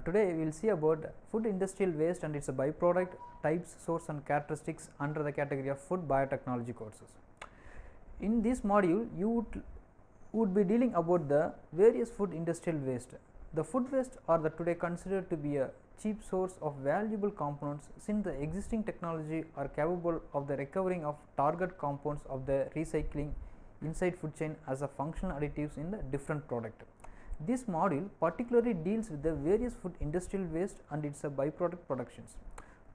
Today we will see about food industrial waste and its byproduct types, source and characteristics under the category of food biotechnology courses. In this module, you would be dealing about the various food industrial waste. The food waste are today considered to be a cheap source of valuable components, since the existing technology are capable of the recovering of target compounds of the recycling inside food chain as a functional additives in the different product. This module particularly deals with the various food industrial waste and its byproduct productions.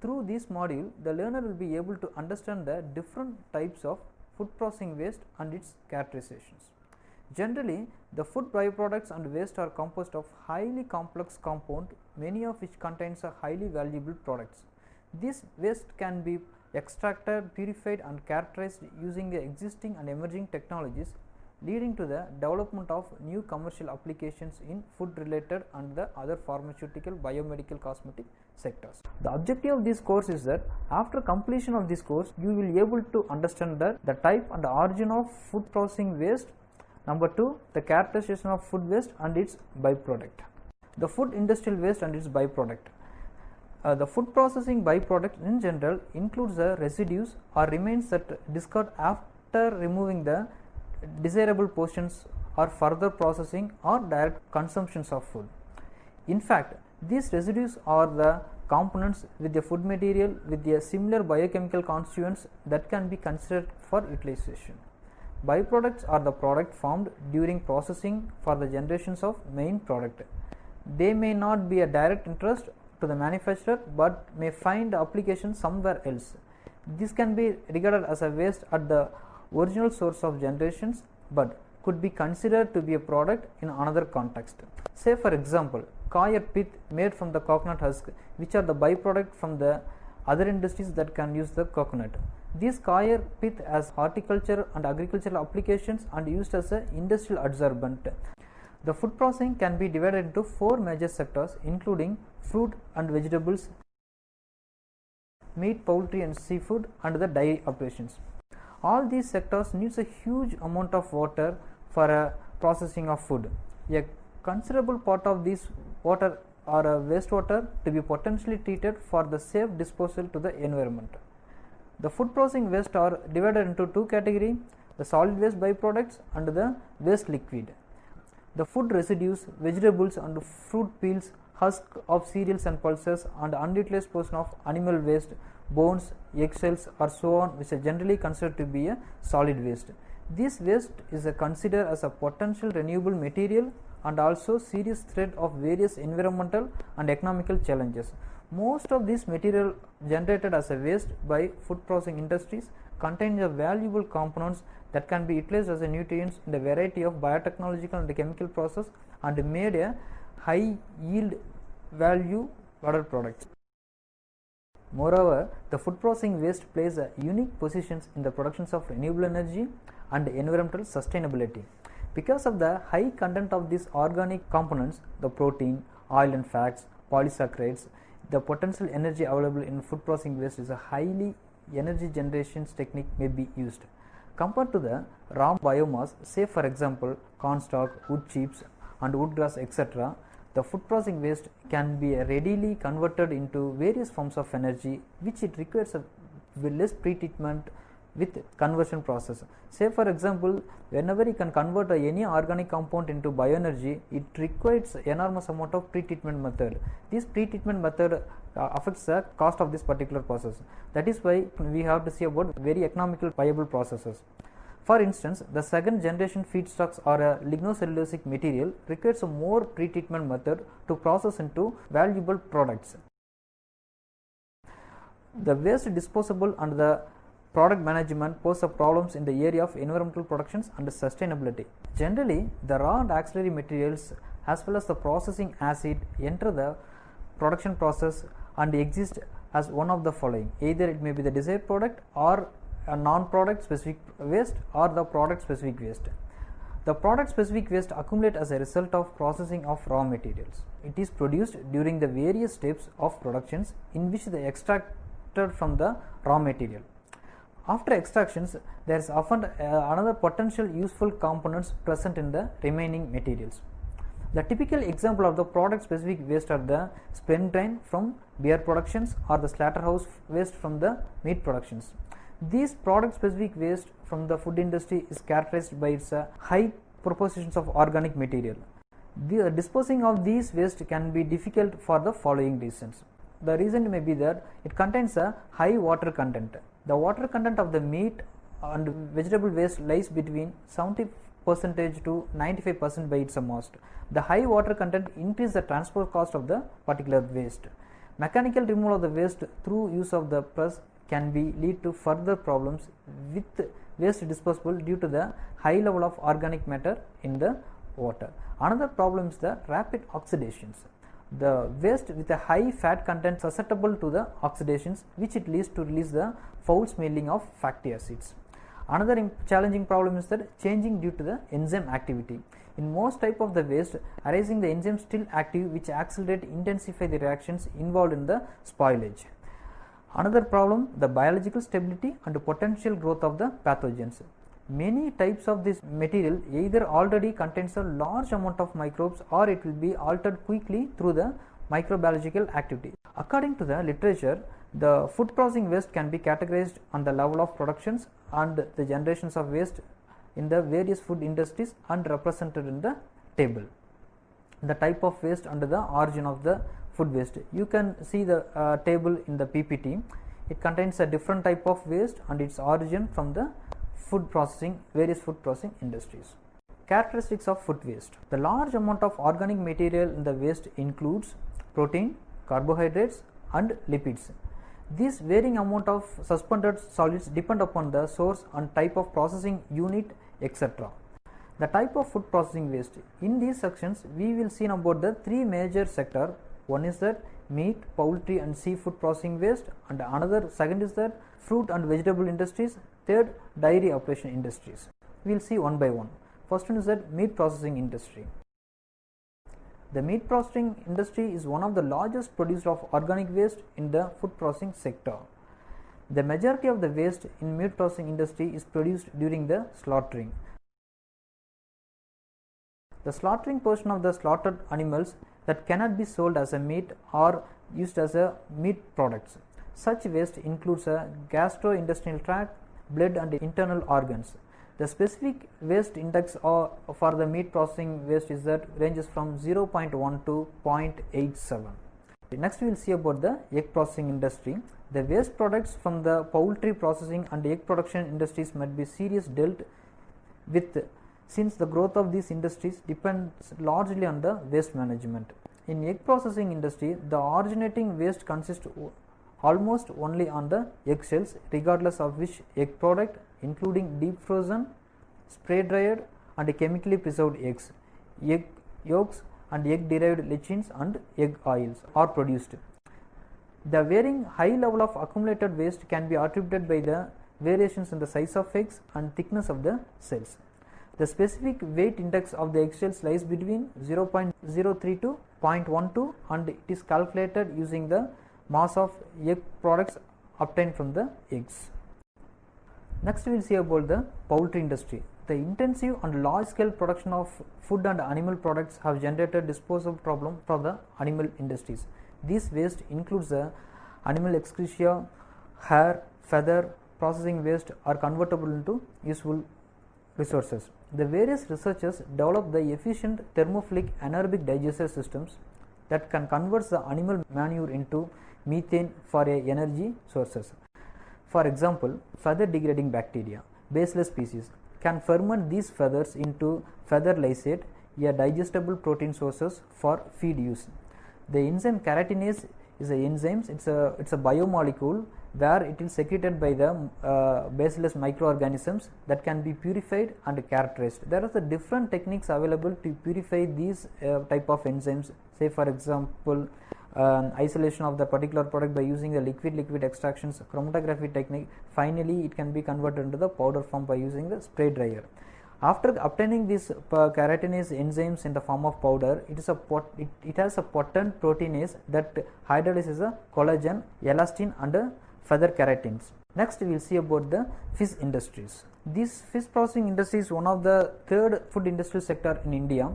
Through this module, the learner will be able to understand the different types of food processing waste and its characterizations. Generally, the food byproducts and waste are composed of highly complex compound, many of which contains a highly valuable products. This waste can be extracted, purified and characterized using the existing and emerging technologies, leading to the development of new commercial applications in food related and the other pharmaceutical, biomedical, cosmetic sectors. The objective of this course is that after completion of this course, you will be able to understand that the type and the origin of food processing waste. Number 2, the characterization of food waste and its byproduct. The food industrial waste and its byproduct. The food processing byproduct in general includes the residues or remains that discard after removing the desirable portions or further processing or direct consumptions of food. In fact, these residues are the components with the food material with a similar biochemical constituents that can be considered for utilization. Byproducts are the product formed during processing for the generations of main product. They may not be a direct interest to the manufacturer, but may find application somewhere else. This can be regarded as a waste at the original source of generations, but could be considered to be a product in another context. Say for example, coir pith made from the coconut husk, which are the byproduct from the other industries that can use the coconut. These coir pith has horticulture and agricultural applications and used as an industrial adsorbent. The food processing can be divided into 4 major sectors, including fruit and vegetables, meat, poultry and seafood, and the dairy operations. All these sectors needs a huge amount of water for a processing of food. A considerable part of this water or wastewater to be potentially treated for the safe disposal to the environment. The food processing waste are divided into 2 categories, the solid waste byproducts and the waste liquid. The food residues, vegetables and fruit peels, husk of cereals and pulses and unutilized portion of animal waste, bones, eggshells or so on, which are generally considered to be a solid waste. This waste is considered as a potential renewable material and also serious threat of various environmental and economical challenges. Most of this material generated as a waste by food processing industries contains valuable components that can be utilized as a nutrients in a variety of biotechnological and chemical process and made a high yield value added products. Moreover, the food processing waste plays a unique positions in the productions of renewable energy and environmental sustainability. Because of the high content of these organic components, the protein, oil and fats, polysaccharides, the potential energy available in food processing waste is a highly energy generation technique may be used. Compared to the raw biomass, say for example corn stalk, wood chips and wood grass etc., the food processing waste can be readily converted into various forms of energy, which it requires a less pretreatment with conversion process. Say for example, whenever you can convert any organic compound into bioenergy, it requires enormous amount of pretreatment method. This pretreatment method affects the cost of this particular process. That is why we have to see about very economical viable processes. For instance, the second generation feedstocks or a lignocellulosic material requires a more pretreatment method to process into valuable products. The waste disposal and the product management pose problems in the area of environmental productions and sustainability. Generally, the raw and auxiliary materials as well as the processing acid enter the production process and exist as one of the following: either it may be the desired product or a non-product specific waste or the product specific waste. The product specific waste accumulate as a result of processing of raw materials. It is produced during the various steps of productions in which they extracted from the raw material. After extractions, there is often another potential useful components present in the remaining materials. The typical example of the product specific waste are the spent grain from beer productions or the slaughterhouse waste from the meat productions. These product specific waste from the food industry is characterized by its high proportions of organic material. The disposing of these waste can be difficult for the following reasons. The reason may be that it contains a high water content. The water content of the meat and vegetable waste lies between 70% to 95% by its most. The high water content increases the transport cost of the particular waste. Mechanical removal of the waste through use of the press can be lead to further problems with waste disposal due to the high level of organic matter in the water. Another problem is the rapid oxidations. The waste with a high fat content susceptible to the oxidations, which it leads to release the foul smelling of fatty acids. Another challenging problem is that changing due to the enzyme activity. In most type of the waste arising, the enzymes still active, which accelerate intensify the reactions involved in the spoilage. Another problem, the biological stability and potential growth of the pathogens. Many types of this material either already contains a large amount of microbes or it will be altered quickly through the microbiological activity. According to the literature, the food processing waste can be categorized on the level of productions and the generations of waste in the various food industries and represented in the table. The type of waste and the origin of the food waste. You can see the table in the PPT. It contains a different type of waste and its origin from the various food processing industries. Characteristics of food waste. The large amount of organic material in the waste includes protein, carbohydrates and lipids. These varying amount of suspended solids depend upon the source and type of processing unit, etc. The type of food processing waste. In these sections, we will see about the three major sectors. One is that meat, poultry and seafood processing waste, and another second is that fruit and vegetable industries, third dairy operation industries. We will see one by one. First one is that meat processing industry. The meat processing industry is one of the largest producer of organic waste in the food processing sector. The majority of the waste in meat processing industry is produced during the slaughtering. The slaughtering portion of the slaughtered animals that cannot be sold as a meat or used as a meat products. Such waste includes a gastrointestinal tract, blood and internal organs. The specific waste index for the meat processing waste is that ranges from 0.1 to 0.87. Next we will see about the egg processing industry. The waste products from the poultry processing and egg production industries might be seriously dealt with, since the growth of these industries depends largely on the waste management. In egg processing industry, the originating waste consists almost only on the egg shells, regardless of which egg product, including deep frozen, spray dried and chemically preserved eggs, egg yolks and egg derived lectins and egg oils are produced. The varying high level of accumulated waste can be attributed by the variations in the size of eggs and thickness of the cells. The specific weight index of the egg shells lies between 0.03 to 0.12 and it is calculated using the mass of egg products obtained from the eggs. Next we will see about the poultry industry. The intensive and large scale production of food and animal products have generated disposal problem for the animal industries. This waste includes the animal excreta, hair, feather, processing waste are convertible into useful resources. The various researchers develop the efficient thermophilic anaerobic digester systems that can convert the animal manure into methane for energy sources. For example, feather degrading bacteria, baseless species, can ferment these feathers into feather lysate, a digestible protein sources for feed use. The enzyme keratinase is an enzyme. It's a biomolecule where it is secreted by the bacillus microorganisms that can be purified and characterized. There are the different techniques available to purify these type of enzymes. Say for example, isolation of the particular product by using the liquid extractions, chromatography technique. Finally, it can be converted into the powder form by using the spray dryer. After obtaining these keratinase enzymes in the form of powder, it has a potent proteinase that hydrolyzes a collagen, elastin and feather keratins. Next, we will see about the fish industries. This fish processing industry is one of the third food industrial sector in India.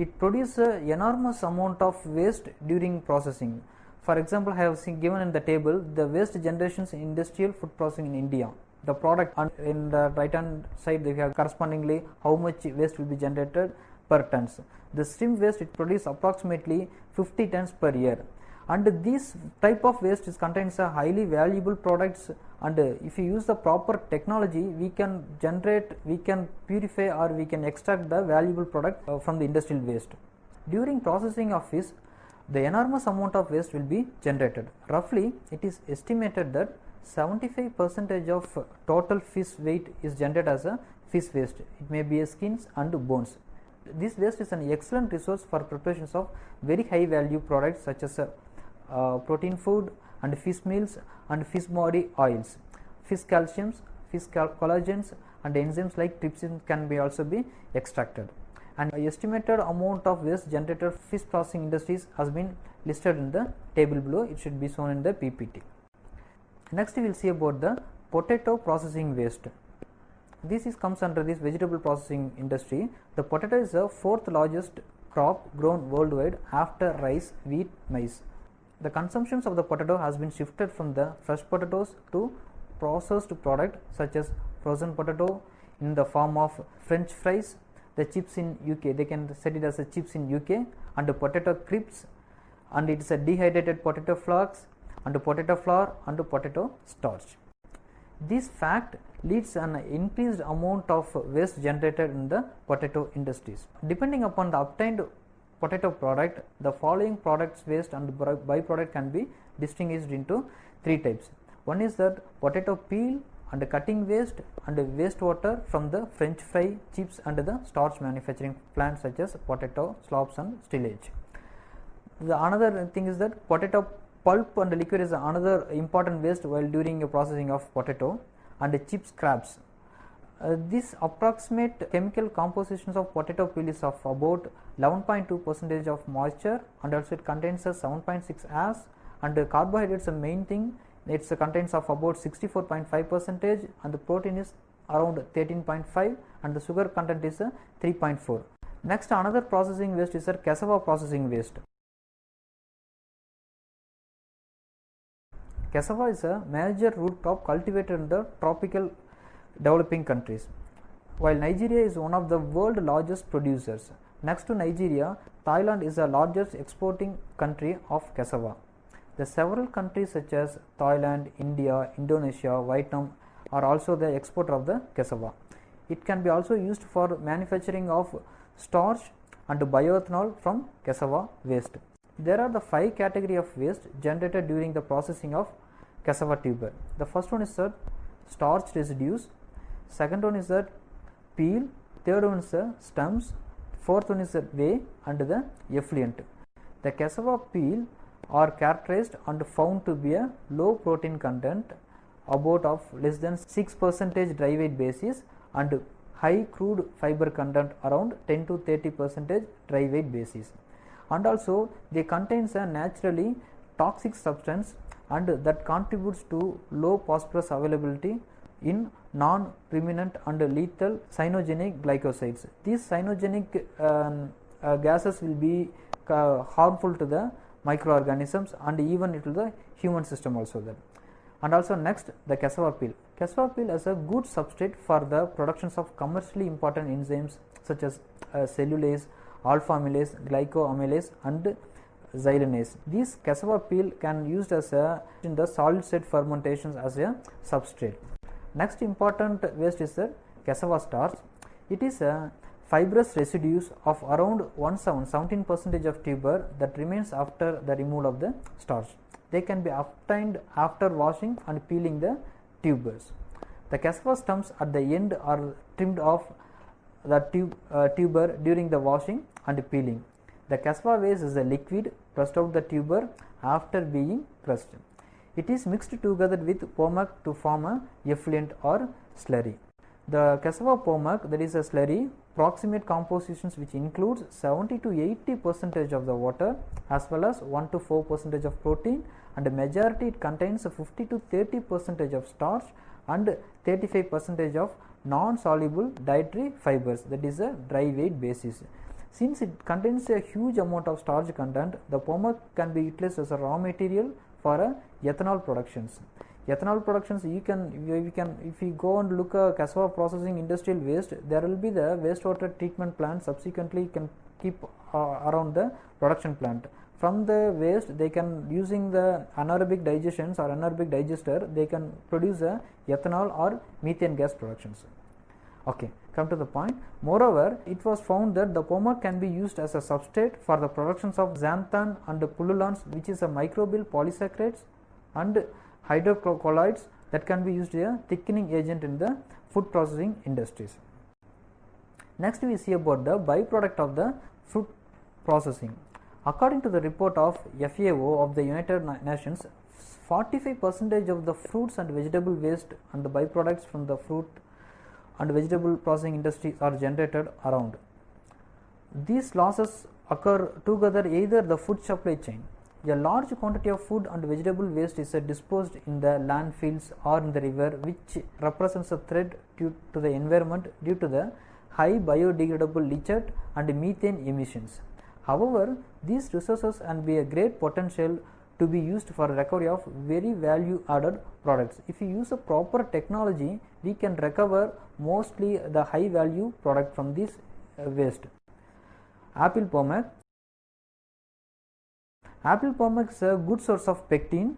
it produces an enormous amount of waste during processing. For example, I have given in the table the waste generations in industrial food processing in India. The product, and in the right hand side they have correspondingly how much waste will be generated per tons. The shrimp waste, it produces approximately 50 tons per year, and this type of waste contains a highly valuable products, and if you use the proper technology, we can generate, we can purify, or we can extract the valuable product from the industrial waste. During processing of fish, the enormous amount of waste will be generated. Roughly, it is estimated that 75% of total fish weight is generated as a fish waste. It may be skins and bones. This waste is an excellent resource for preparations of very high value products such as protein food and fish meals and fish body oils. Fish calciums, fish collagens and enzymes like trypsin can be also be extracted. And estimated amount of waste generated fish processing industries has been listed in the table below. It should be shown in the PPT. Next we will see about the potato processing waste. This comes under this vegetable processing industry. The potato is the fourth largest crop grown worldwide after rice, wheat, maize. The consumptions of the potato has been shifted from the fresh potatoes to processed product such as frozen potato in the form of French fries, the chips in UK, they can set it as a chips in UK, and the potato crisps, and it is a dehydrated potato flakes, and potato flour and potato starch. This fact leads an increased amount of waste generated in the potato industries. Depending upon the obtained potato product, the following products waste and byproduct can be distinguished into three types. One is that potato peel and cutting waste and wastewater from the French fry, chips and the starch manufacturing plants such as potato slabs and stillage. The another thing is that potato pulp and liquid is another important waste while during a processing of potato, and chip scraps. This approximate chemical compositions of potato peel is of about 11.2% of moisture, and also it contains a 7.6 as, and the carbohydrates the main thing, it contains of about 64.5%, and the protein is around 13.5, and the sugar content is 3.4. Next, another processing waste is cassava processing waste. Cassava is a major root crop cultivated in the tropical developing countries, while Nigeria is one of the world's largest producers. Next to Nigeria, Thailand is the largest exporting country of cassava. The several countries such as Thailand, India, Indonesia, Vietnam are also the exporter of the cassava. It can be also used for manufacturing of starch and bioethanol from cassava waste. There are the 5 categories of waste generated during the processing of cassava tuber. The first one is the starch residues, second one is the peel, third one is the stems, fourth one is the whey and the effluent. The cassava peel are characterized and found to be a low protein content, about of less than 6% dry weight basis, and high crude fiber content around 10 to 30% dry weight basis. And also they contains a naturally toxic substance and that contributes to low phosphorus availability in non-ruminant and lethal cyanogenic glycosides. These cyanogenic gases will be harmful to the microorganisms and even to the human system also there. And also next, the cassava peel. Cassava peel is a good substrate for the productions of commercially important enzymes such as cellulase, alpha amylase, glycoamylase and xylanase. This cassava peel can used as in the solid state fermentations as a substrate. Next important waste is the cassava starch. It is a fibrous residues of around 17% of tuber that remains after the removal of the starch. They can be obtained after washing and peeling the tubers. The cassava stems at the end are trimmed off the tuber during the washing and peeling. The cassava waste is a liquid pressed out the tuber after being pressed. It is mixed together with pommac to form a effluent or slurry. The cassava pommac, that is a slurry, proximate compositions which includes 70 to 80% of the water as well as 1 to 4% of protein, and the majority it contains 50 to 30% of starch and 35% of non-soluble dietary fibers, that is a dry weight basis. Since it contains a huge amount of starch content, the pomec can be utilized as a raw material for ethanol productions. Ethanol productions, if you go and look at cassava processing industrial waste, there will be the wastewater treatment plant. Subsequently, you can keep around the production plant. From the waste, they can, using the anaerobic digestions or anaerobic digester, they can produce a ethanol or methane gas productions. Okay, come to the point. Moreover, it was found that the pomec can be used as a substrate for the productions of xanthan and pullulans, which is a microbial polysaccharides and hydrocolloids that can be used as a thickening agent in the food processing industries. Next, we see about the byproduct of the fruit processing. According to the report of FAO of the United Nations, 45% of the fruits and vegetable waste and the byproducts from the fruit and vegetable processing industry are generated around. These losses occur together either the food supply chain. A large quantity of food and vegetable waste is disposed in the landfills or in the river, which represents a threat to the environment due to the high biodegradable leachate and methane emissions. However, these resources can be a great potential to be used for recovery of very value added products. If you use a proper technology, we can recover mostly the high value product from this waste. Apple pomec. Apple pomec is a good source of pectin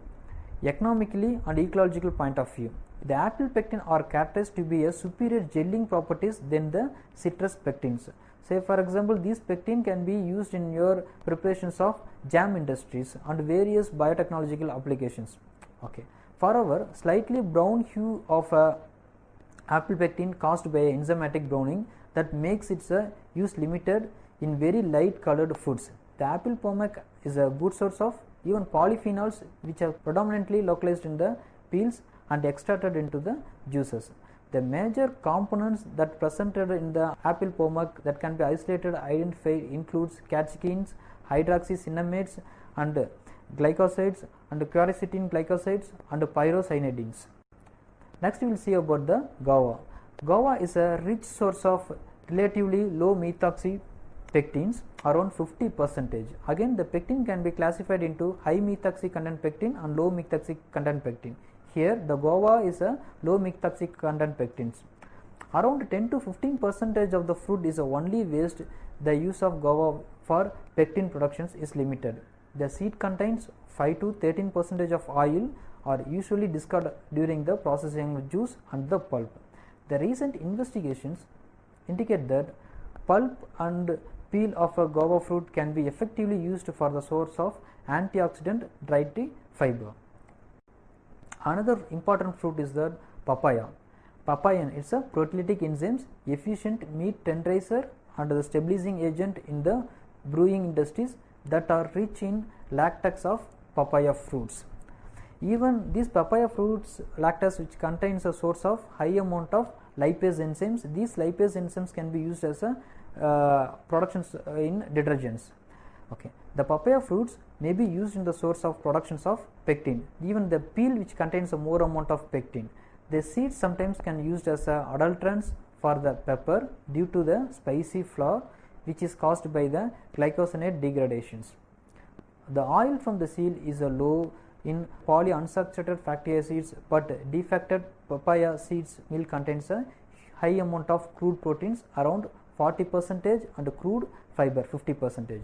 economically and ecological point of view. The apple pectin are characterized to be a superior gelling properties than the citrus pectins. Say for example, these pectin can be used in your preparations of jam industries and various biotechnological applications. Okay. Moreover, slightly brown hue of apple pectin caused by enzymatic browning that makes its use limited in very light colored foods. The apple pomec is a good source of even polyphenols, which are predominantly localized in the peels and extracted into the juices. The major components that presented in the apple pomec that can be isolated identified includes catechins, hydroxycinnamates and glycosides and quercetin glycosides and pyrrocyanidins. Next we will see about the guava. Guava is a rich source of relatively low methoxy pectins, around 50%. Again, the pectin can be classified into high methoxy content pectin and low methoxy content pectin. Here the guava is a low methoxy content pectins. Around 10 to 15% of the fruit is only waste. The use of guava for pectin productions is limited. The seed contains 5 to 13% of oil are usually discarded during the processing of juice and the pulp. The recent investigations indicate that pulp and peel of a guava fruit can be effectively used for the source of antioxidant dietary fiber. Another important fruit is the papaya. Papain is a proteolytic enzymes, efficient meat tenderizer and the stabilizing agent in the brewing industries that are rich in lactase of papaya fruits. Even these papaya fruits lactase, which contains a source of high amount of lipase enzymes, these lipase enzymes can be used as a productions in detergents. Okay. The papaya fruits may be used in the source of productions of pectin. Even the peel, which contains a more amount of pectin. The seeds sometimes can be used as adulterants for the pepper due to the spicy flavor which is caused by the glycosinate degradations. The oil from the seed is low in polyunsaturated fatty acids, but defected papaya seeds meal contains a high amount of crude proteins around 40% and crude fiber 50%.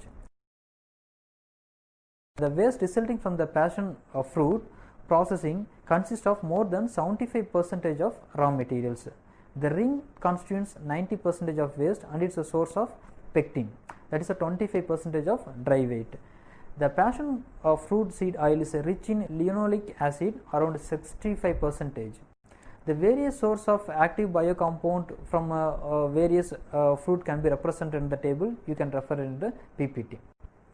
The waste resulting from the passion of fruit processing consists of more than 75% of raw materials. The ring constitutes 90% of waste and it is a source of pectin, that is a 25% of dry weight. The passion of fruit seed oil is rich in linoleic acid around 65%. The various source of active biocompound from various fruit can be represented in the table. You can refer in the PPT.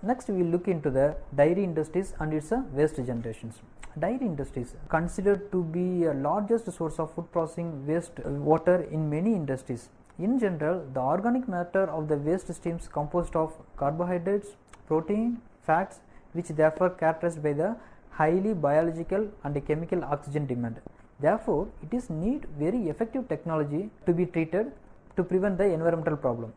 Next, we will look into the dairy industries and its waste generations. Dairy industries considered to be a largest source of food processing waste water in many industries. In general, the organic matter of the waste streams composed of carbohydrates, protein, fats, which therefore characterized by the highly biological and chemical oxygen demand. Therefore, it is need very effective technology to be treated to prevent the environmental problem.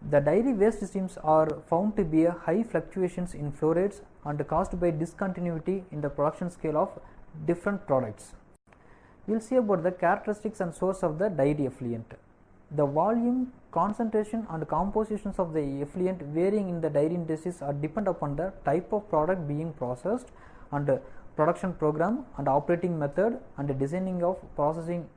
The dairy waste streams are found to be a high fluctuations in flow rates and caused by discontinuity in the production scale of different products. We will see about the characteristics and source of the dairy effluent. The volume, concentration and compositions of the effluent varying in the dairy industries are depend upon the type of product being processed and production program and operating method and designing of processing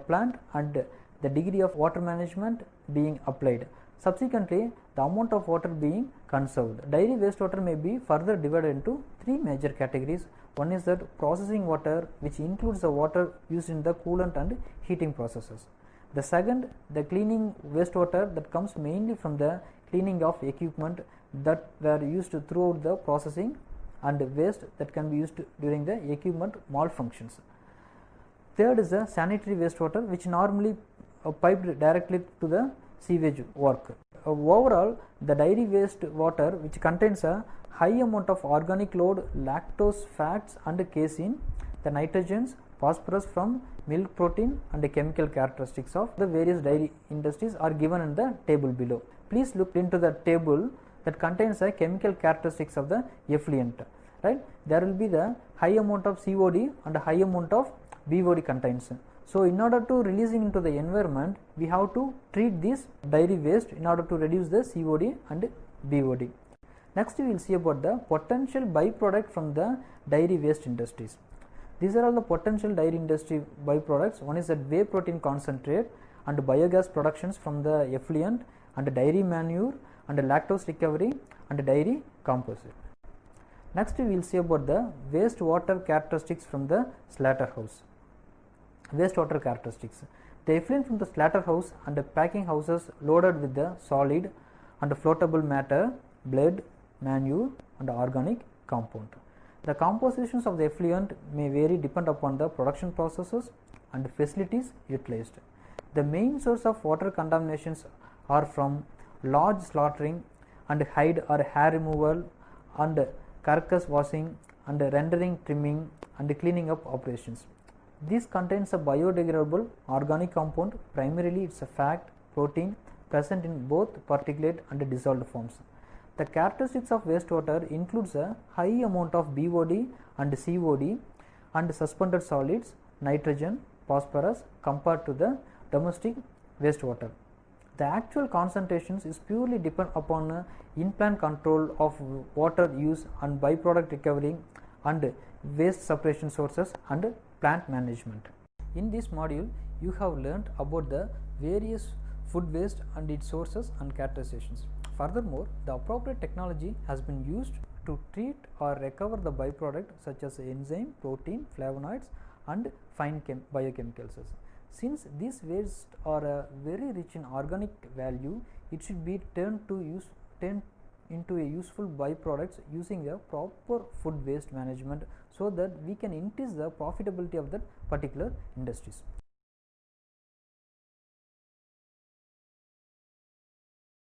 plant and the degree of water management being applied. Subsequently, the amount of water being conserved. Dairy wastewater may be further divided into three major categories. One is that processing water, which includes the water used in the coolant and heating processes. The second, the cleaning wastewater that comes mainly from the cleaning of equipment that were used throughout the processing and waste that can be used during the equipment malfunctions. Third is the sanitary wastewater, which normally piped directly to the sewage work. Overall, the dairy waste water, which contains a high amount of organic load, lactose, fats and casein, the nitrogens, phosphorus from milk protein and the chemical characteristics of the various dairy industries are given in the table below. Please look into the table that contains the chemical characteristics of the effluent. Right? There will be the high amount of COD and high amount of BOD contains. So, in order to releasing into the environment, we have to treat this dairy waste in order to reduce the COD and BOD. Next, we will see about the potential byproduct from the dairy waste industries. These are all the potential dairy industry byproducts. One is that whey protein concentrate and biogas productions from the effluent and dairy manure and lactose recovery and dairy composite. Next, we will see about the wastewater characteristics from the slaughterhouse. Wastewater characteristics. The effluent from the slaughterhouse and the packing houses loaded with the solid and floatable matter, blood, manure and organic compound. The compositions of the effluent may vary depend upon the production processes and facilities utilized. The main source of water contaminations are from large slaughtering and hide or hair removal and carcass washing and rendering, trimming and cleaning up operations. This contains a biodegradable organic compound, primarily it is a fat, protein present in both particulate and dissolved forms. The characteristics of wastewater includes a high amount of BOD and COD and suspended solids, nitrogen, phosphorus compared to the domestic wastewater. The actual concentrations is purely depend upon in-plant control of water use and byproduct recovery and waste separation sources and plant management. In this module, you have learnt about the various food waste and its sources and characterizations. Furthermore, the appropriate technology has been used to treat or recover the byproduct such as enzyme, protein, flavonoids and fine biochemicals. Since these wastes are very rich in organic value, it should be turned into a useful byproducts using a proper food waste management so that we can increase the profitability of that particular industries.